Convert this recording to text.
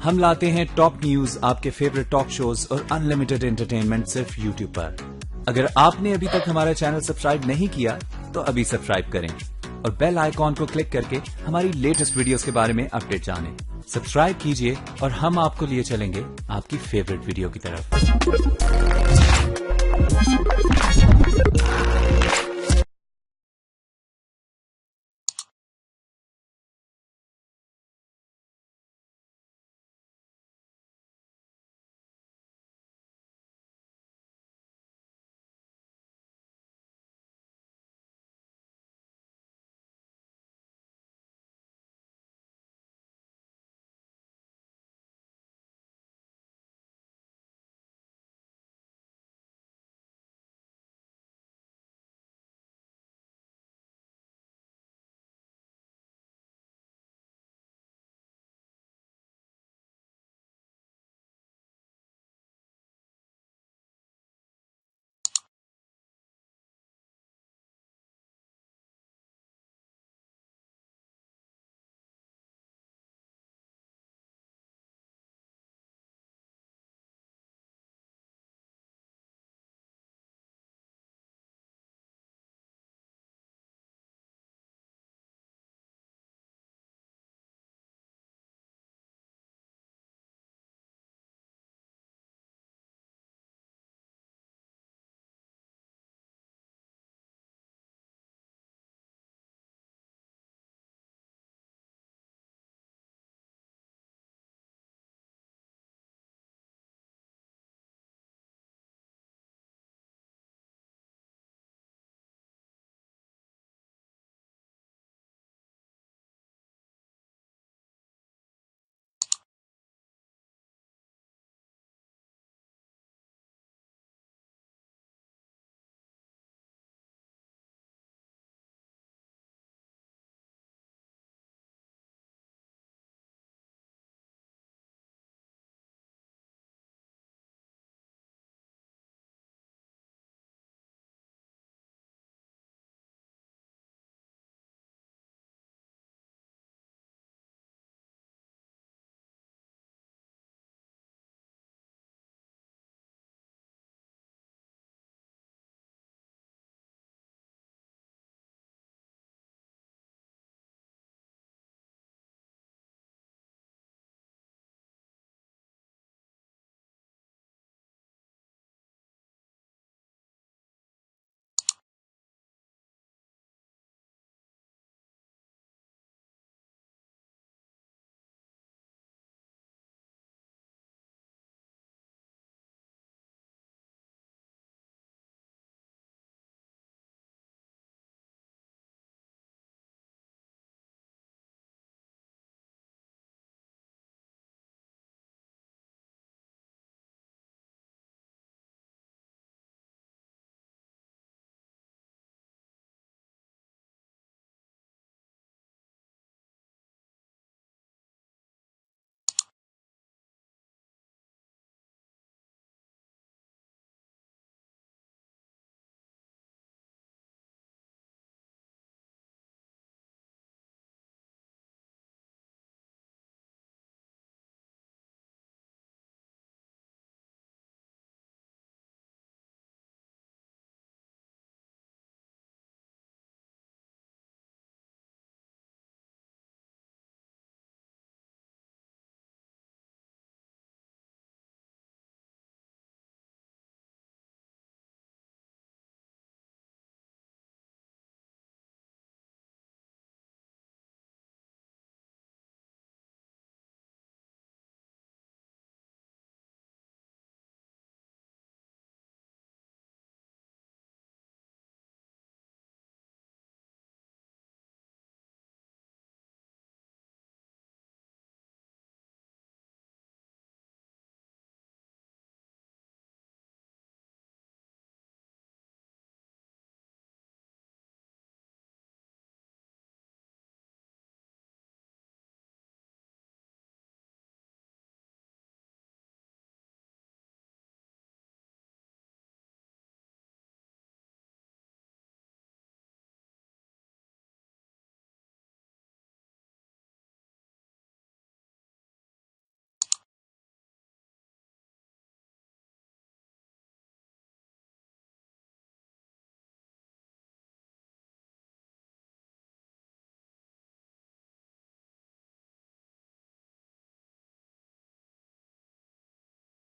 हम लाते हैं top news, आपके फेवरेट टॉक शोज और अनलिमिटेड एंटरटेनमेंट सिर्फ यूट्यूब पर। अगर आपने अभी तक हमारा चैनल सब्सक्राइब नहीं किया तो अभी सब्सक्राइब करें और बेल आइकॉन को क्लिक करके हमारी लेटेस्ट वीडियोस के बारे में अपडेट जानें। सब्सक्राइब कीजिए और हम आपको लिए चलेंगे आपकी फेवरेट वीडियो की तरफ।